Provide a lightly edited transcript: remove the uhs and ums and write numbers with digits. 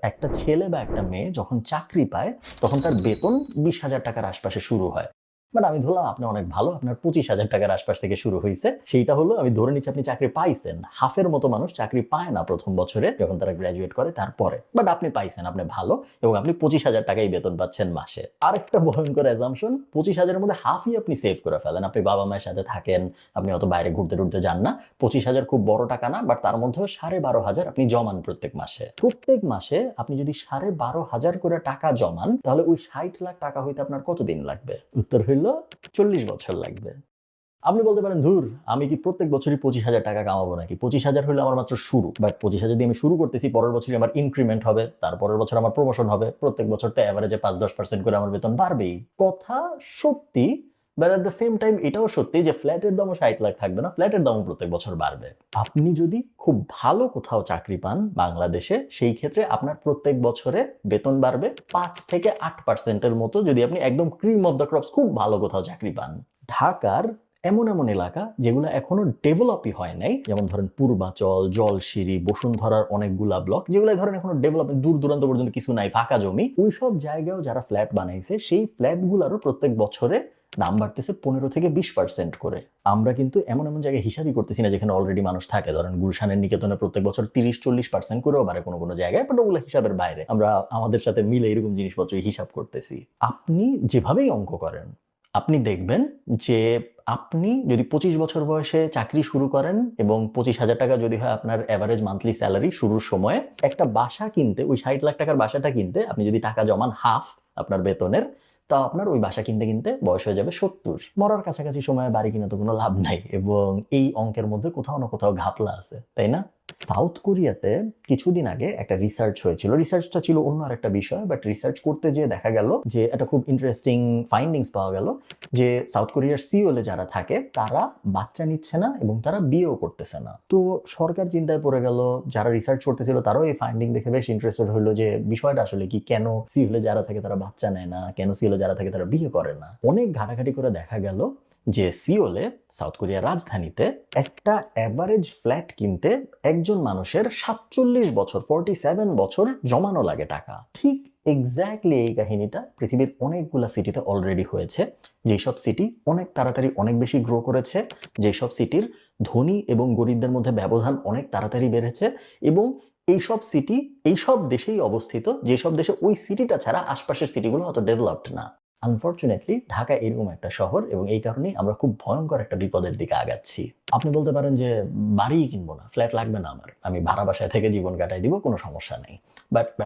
একটা ছেলে বা একটা মেয়ে যখন চাকরি পায় তখন তার বেতন 20,000 টাকার আশপাশে শুরু হয়। বাট আমি ধরলাম আপনি অনেক ভালো, আপনার 25,000 টাকার আশপাশ থেকে শুরু হইছে। সেইটা হলো আমি ধরে নিচ্ছি আপনি চাকরি পাইছেন। হাফের মতো মানুষ চাকরি পায় না ১ম বছরে যখন তারা গ্র্যাজুয়েট করে তারপরে। বাট আপনি পাইছেন, আপনি ভালো এবং আপনি 25,000 টাকাই বেতন পাচ্ছেন মাসে। আরেকটা ভয়ংকর অ্যাজাম্পশন, 25,000 এর মধ্যে হাফই আপনি সেভ করে ফেলেন। আপনি বাবা-মায়ের সাথে থাকেন, আপনি অত বাইরে ঘুরতে-টুরতে যান না। 25,000 খুব বড় টাকা না, বাট তার মধ্যেও 12,500 আপনি জমান প্রত্যেক মাসে। প্রত্যেক মাসে আপনি যদি 12,500 করে টাকা জমান, তাহলে ওই 60 লাখ টাকা হইতে আপনার কতদিন লাগবে? উত্তর হইল 40 বছর লাগবে। আপনি বলতে পারেন, "ধুর, আমি কি প্রত্যেক বছরই 25,000 টাকা কামাবো নাকি? 25,000 হইলে আমার মাত্র শুরু। বাট 25,000 দিয়ে আমি শুরু করতেছি, পরের বছরই আমার ইনক্রিমেন্ট হবে, তারপরের বছর আমার প্রমোশন হবে। প্রত্যেক বছর তো এভারেজে ৫-১০% করে আমার বেতন বাড়বেই।" কথা সত্যি, but at the same time এটাও সত্যি যে ফ্ল্যাটের দামও 60 লাখ থাকবে না। ফ্ল্যাটের দামও প্রত্যেক বছর বাড়বে। আপনি যদি খুব ভালো কোথাও চাকরি পান বাংলাদেশে, সেই ক্ষেত্রে আপনার প্রত্যেক বছরে বেতন বাড়বে ৫ থেকে ৮% এর মতো, যদি আপনি একদম ক্রিম অফ দ্য ক্রপস খুব ভালো কোথাও চাকরি পান। ঢাকার এমন এলাকা যেগুলো এখনো ডেভেলপই হয় নাই, যেমন ধরেন পূর্বাচল, জলশিরি, বসুন্ধরার অনেকগুলা ব্লক, যেগুলো ধরেন এখনো ডেভেলপ, দূর দূরান্ত পর্যন্ত কিছু নাই, ফাঁকা জমি। ওইসব জায়গায়ও যারা ফ্ল্যাট বানাইছে, সেই ফ্ল্যাটগুলোরও প্রত্যেক বছরে দাম বাড়তেছে ১৫ থেকে ২০% করে। আমরা কিন্তু এমন জায়গায় হিসাবই করতেছি না যেখানে অলরেডি মানুষ থাকে। ধরেন গুলশানের নিকেতনে প্রত্যেক বছর ৩০-৪০% করেও বাড়ে কোনো জায়গায়, বাট ওগুলো হিসাবের বাইরে। আমরা আমাদের সাথে মিলে এরকম জিনিসপত্র হিসাব করতেছি। আপনি যেভাবেই অঙ্ক করেন, আপনি দেখবেন যে আপনি যদি ২৫ বছর বয়সে চাকরি শুরু করেন এবং 25,000 টাকা যদি হয় আপনার এভারেজ মান্থলি স্যালারি শুরুর সময়ে, একটা বাসা কিনতে, ওই ৬০ লাখ টাকার বাসাটা কিনতে আপনি যদি টাকা জমান হাফ আপনার বেতনের, তা আপনার ওই বাসা কিনতে বয়স হয়ে যাবে ৭০। মরার কাছাকাছি সময়ে বাড়ি কিনে তো কোনো লাভ নাই, এবং এই অঙ্কের মধ্যে কোথাও না কোথাও ঘাপলা আছে, তাই না? সাউথ কোরিয়াতে কিছুদিন আগে একটা রিসার্চ হয়েছিল। রিসার্চটা ছিল অন্য আরেকটা বিষয়, বাট রিসার্চ করতে যেয়ে দেখা গেল যে একটা খুব ইন্টারেস্টিং ফাইন্ডিংস পাওয়া গেল যে সাউথ কোরিয়ার সিওলে যারা থাকে তারা বাচ্চা নিচ্ছে না এবং তারা বিয়েও করতেছে না। তো সরকার চিন্তায় পড়ে গেল, যারা রিসার্চ করতেছিল তারাও এই ফাইন্ডিং দেখে বেশ ইন্টারেস্টেড হলো যে বিষয়টা আসলে কি, কেন সিওলে যারা থাকে তারা বাচ্চা নেয় না, কেন সিওলে যারা থাকে তারা বিয়ে করে না। অনেক ঘাটাঘাটি করে দেখা গেল যে সিওলে, সাউথ কোরিয়ার রাজধানীতে, একটা এভারেজ ফ্ল্যাট কিনতে একজন মানুষের ৪৭ বছর, 47 বছর জমানো লাগে টাকা। ঠিক এক্স্যাক্টলি এই কাহিনীটা পৃথিবীর অনেকগুলা সিটিতে অলরেডি হয়েছে। যেসব সিটি অনেক তাড়াতাড়ি অনেক বেশি গ্রো করেছে, যেসব সিটির ধনী এবং গরিবদের মধ্যে ব্যবধান অনেক তাড়াতাড়ি বেড়েছে, এবং এইসব সিটি এইসব দেশেই অবস্থিত যেসব দেশে ওই সিটিটা ছাড়া আশপাশের সিটিগুলো অত ডেভেলপড না। আনফরচুনেটলি ঢাকা এরকম একটা শহর, এবং এই কারণেই আমরা খুব ভয়ঙ্কর একটা বিপদের দিকে আগাচ্ছি। আপনি বলতে পারেন যে বাড়িই কিনবো না, ফ্ল্যাট লাগবে না আমার, আমি ভাড়া বাসায় থেকে জীবন কাটাই দিব, কোনো সমস্যা নেই। বাট